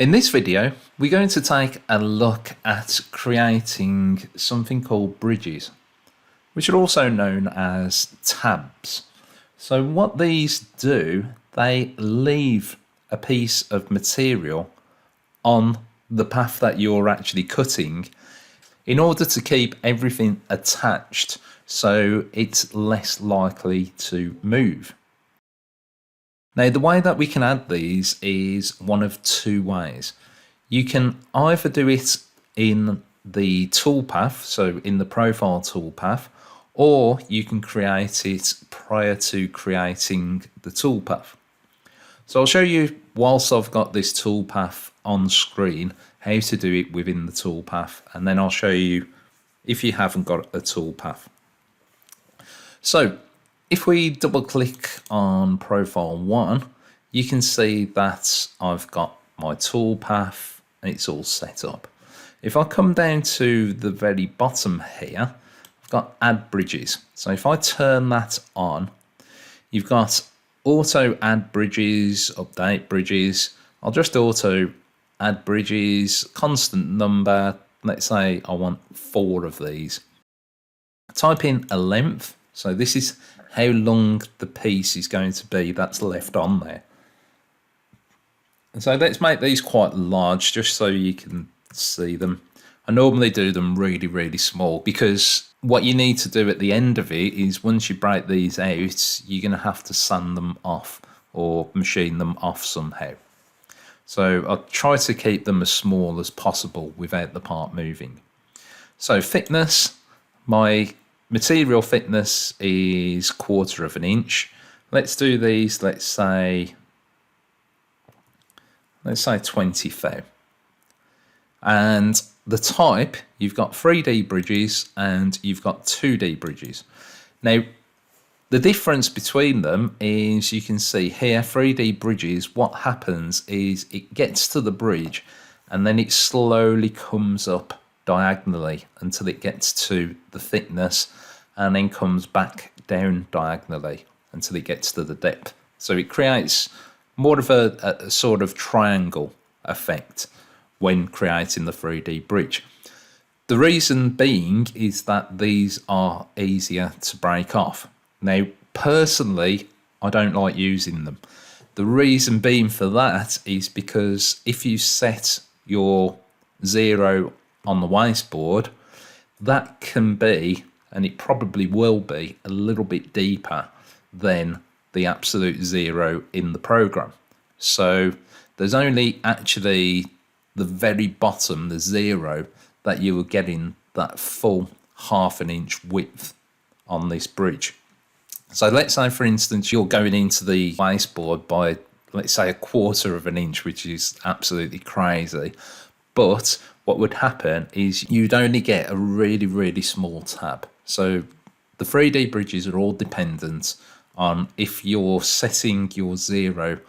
In this video, we're going to take a look at creating something called bridges, which are also known as tabs. So what these do, they leave a piece of material on the path that you're actually cutting in order to keep everything attached so it's less likely to move. Now, the way that we can add these is one of two ways. You can either do it in the toolpath, so in the profile toolpath, or you can create it prior to creating the toolpath. So I'll show you, whilst I've got this toolpath on screen, how to do it within the toolpath, and then I'll show you if you haven't got a toolpath. So if we double click on profile 1, you can see that I've got my toolpath and it's all set up. If I come down to the very bottom here, I've got add bridges. So if I turn that on, you've got auto add bridges, update bridges. I'll just auto add bridges, constant number. Let's say I want 4 of these. Type in a length. So this is how long the piece is going to be that's left on there. And so let's make these quite large just so you can see them. I normally do them really, really small because what you need to do at the end of it is once you break these out, you're going to have to sand them off or machine them off somehow. So I'll try to keep them as small as possible without the part moving. So thickness, my material thickness is 1/4 of an inch. Let's do these, let's say 20 thou. And the type, you've got 3D bridges and you've got 2D bridges. Now, the difference between them is you can see here, 3D bridges, what happens is it gets to the bridge and then it slowly comes up diagonally until it gets to the thickness and then comes back down diagonally until it gets to the depth. So it creates more of a sort of triangle effect when creating the 3D bridge. The reason being is that these are easier to break off. Now, personally, I don't like using them. The reason being for that is because if you set your 0 on the wasteboard, that can be, and it probably will be, a little bit deeper than the absolute 0 in the program. So there's only actually the very bottom, the 0, that you will get in that full 1/2 inch width on this bridge. So let's say, for instance, you're going into the baseboard by, let's say, 1/4 of an inch, which is absolutely crazy. But what would happen is you'd only get a really, really small tab. So the 3D bridges are all dependent on if you're setting your 0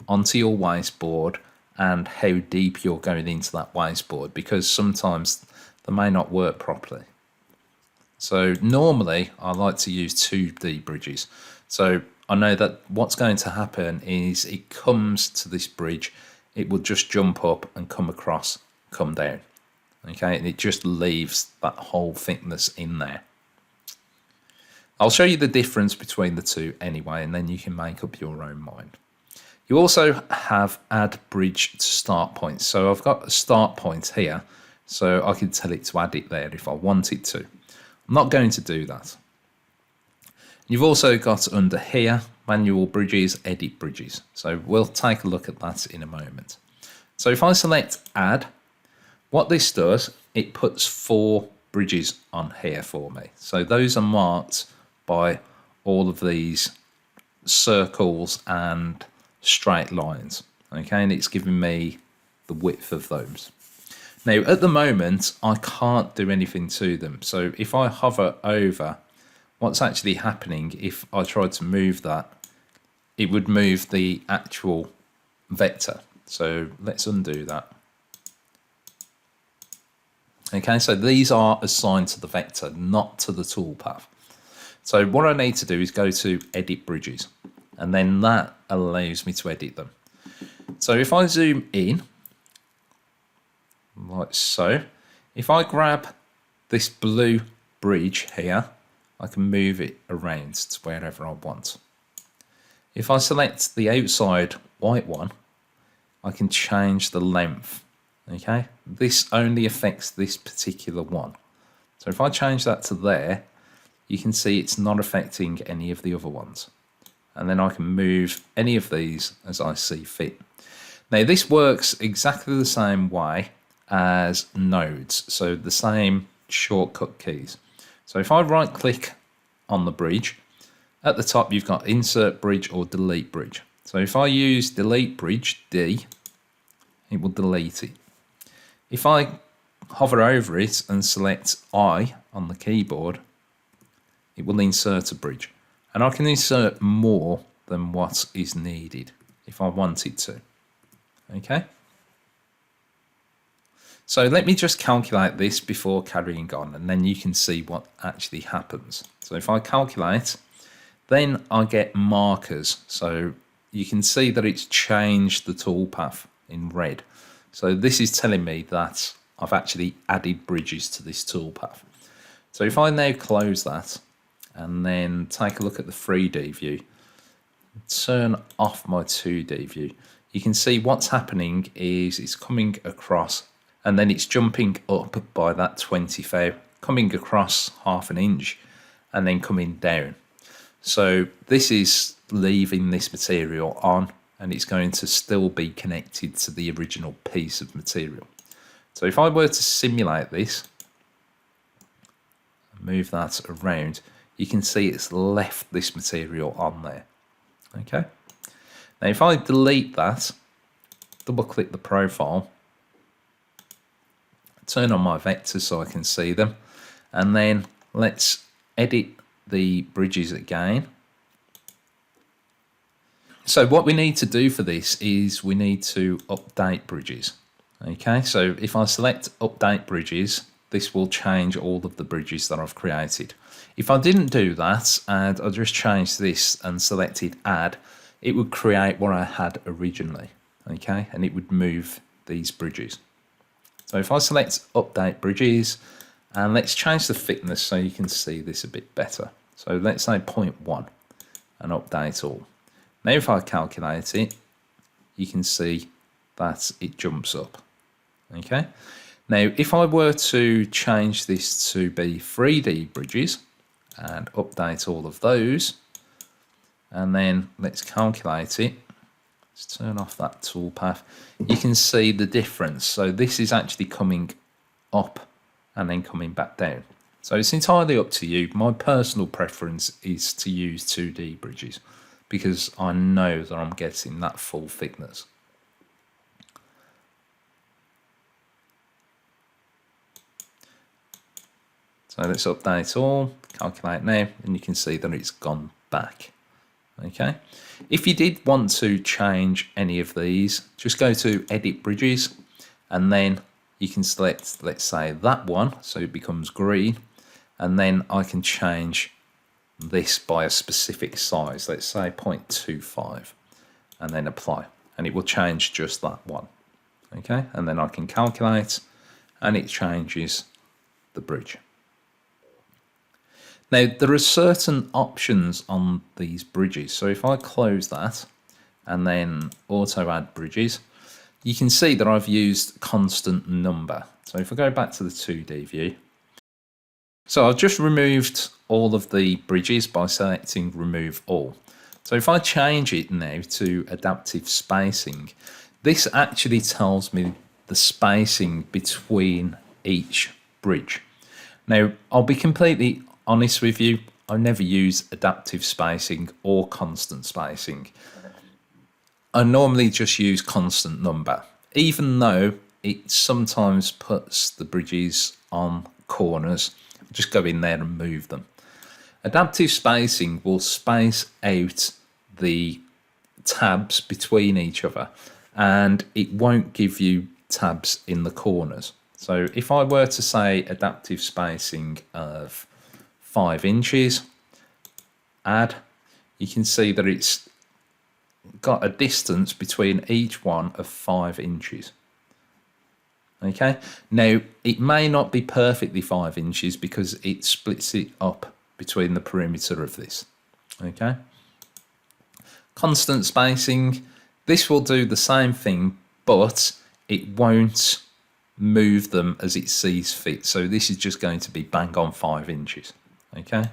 onto your wasteboard and how deep you're going into that wasteboard, because sometimes they may not work properly. So normally I like to use 2D bridges. So I know that what's going to happen is it comes to this bridge, it will just jump up and come across, come down. Okay, and it just leaves that whole thickness in there. I'll show you the difference between the two anyway, and then you can make up your own mind. You also have add bridge to start point. So I've got a start point here, so I can tell it to add it there if I wanted to. I'm not going to do that. You've also got under here, manual bridges, edit bridges. So we'll take a look at that in a moment. So if I select add, what this does, it puts 4 bridges on here for me. So those are marked by all of these circles and straight lines. Okay, and it's giving me the width of those. Now, at the moment, I can't do anything to them. So if I hover over, what's actually happening, if I tried to move that, it would move the actual vector. So let's undo that. Okay, so these are assigned to the vector, not to the toolpath. So what I need to do is go to edit bridges, and then that allows me to edit them. So if I zoom in, like so. If I grab this blue bridge here, I can move it around to wherever I want. If I select the outside white one, I can change the length. Okay, this only affects this particular one. So if I change that to there, you can see it's not affecting any of the other ones. And then I can move any of these as I see fit. Now this works exactly the same way as nodes, so the same shortcut keys. So if I right click on the bridge, at the top you've got insert bridge or delete bridge. So if I use delete bridge D, it will delete it. If I hover over it and select I on the keyboard, it will insert a bridge. And I can insert more than what is needed if I wanted to. Okay. So let me just calculate this before carrying on, and then you can see what actually happens. So if I calculate, then I get markers. So you can see that it's changed the toolpath in red. So this is telling me that I've actually added bridges to this toolpath. So if I now close that and then take a look at the 3D view, turn off my 2D view, you can see what's happening is it's coming across and then it's jumping up by that 20 thou, coming across half an inch and then coming down. So this is leaving this material on, and it's going to still be connected to the original piece of material. So if I were to simulate this, move that around, you can see it's left this material on there. Okay. Now if I delete that, double click the profile, turn on my vectors so I can see them, and then let's edit the bridges again. So what we need to do for this is we need to update bridges. Okay, so if I select update bridges, this will change all of the bridges that I've created. If I didn't do that and I just changed this and selected add, it would create what I had originally. Okay, and it would move these bridges. So if I select update bridges, and let's change the thickness so you can see this a bit better. So let's say 0.1 and update all. Now if I calculate it, you can see that it jumps up. Okay. Now if I were to change this to be 3D bridges and update all of those, and then let's calculate it. Let's turn off that toolpath. You can see the difference. So this is actually coming up and then coming back down. So it's entirely up to you. My personal preference is to use 2D bridges because I know that I'm getting that full thickness. So let's update all, calculate now, and you can see that it's gone back. Okay. If you did want to change any of these, just go to edit bridges, and then you can select, let's say, that one, so it becomes green, and then I can change this by a specific size, let's say 0.25, and then apply, and it will change just that one. Okay, and then I can calculate, and it changes the bridge. Now, there are certain options on these bridges. So if I close that and then auto add bridges, you can see that I've used constant number. So if I go back to the 2D view, so I've just removed all of the bridges by selecting remove all. So if I change it now to adaptive spacing, this actually tells me the spacing between each bridge. Now, I'll be completely honest with you, I never use adaptive spacing or constant spacing. I normally just use constant number, even though it sometimes puts the bridges on corners. Just go in there and move them. Adaptive spacing will space out the tabs between each other, and it won't give you tabs in the corners. So if I were to say adaptive spacing of 5 inches, add, you can see that it's got a distance between each one of 5 inches. Okay, now it may not be perfectly 5 inches because it splits it up between the perimeter of this. Okay, constant spacing, this will do the same thing, but it won't move them as it sees fit. So this is just going to be bang on 5 inches. Okay,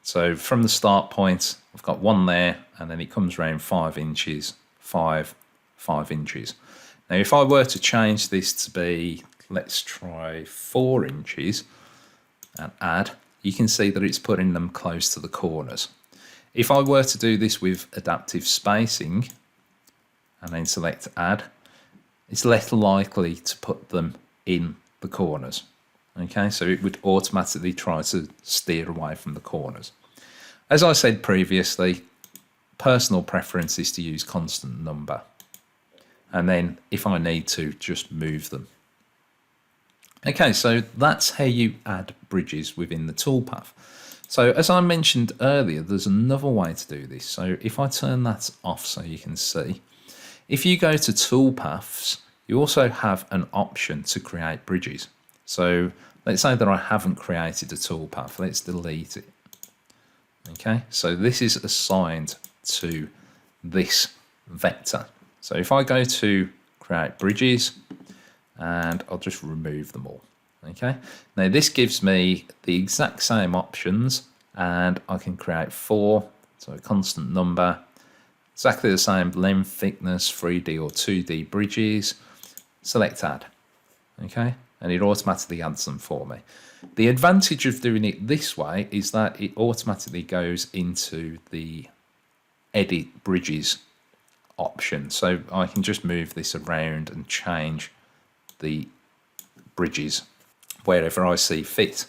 so from the start point, I've got one there, and then it comes around 5 inches, 5 inches. Now, if I were to change this to be, let's try 4 inches and add, you can see that it's putting them close to the corners. If I were to do this with adaptive spacing and then select add, it's less likely to put them in the corners. Okay, so it would automatically try to steer away from the corners. As I said previously, personal preference is to use constant number. And then if I need to, just move them. Okay, so that's how you add bridges within the toolpath. So as I mentioned earlier, there's another way to do this. So if I turn that off so you can see, if you go to toolpaths, you also have an option to create bridges. So let's say that I haven't created a toolpath. Let's delete it. Okay, so this is assigned to this vector. So if I go to create bridges, and I'll just remove them all. Okay, now this gives me the exact same options, and I can create 4, so a constant number, exactly the same length, thickness, 3D or 2D bridges, select add. Okay, and it automatically adds them for me. The advantage of doing it this way is that it automatically goes into the edit bridges option, so I can just move this around and change the bridges wherever I see fit.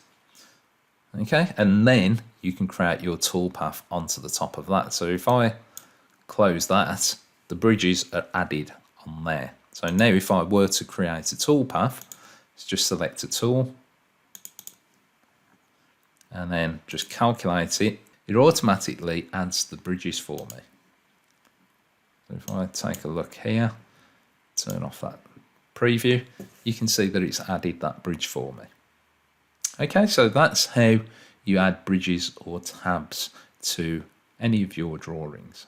Okay, and then you can create your toolpath onto the top of that. So if I close that, the bridges are added on there. So now if I were to create a toolpath, let's just select a tool and then just calculate it. It automatically adds the bridges for me. So if I take a look here, turn off that preview, you can see that it's added that bridge for me. Okay, so that's how you add bridges or tabs to any of your drawings.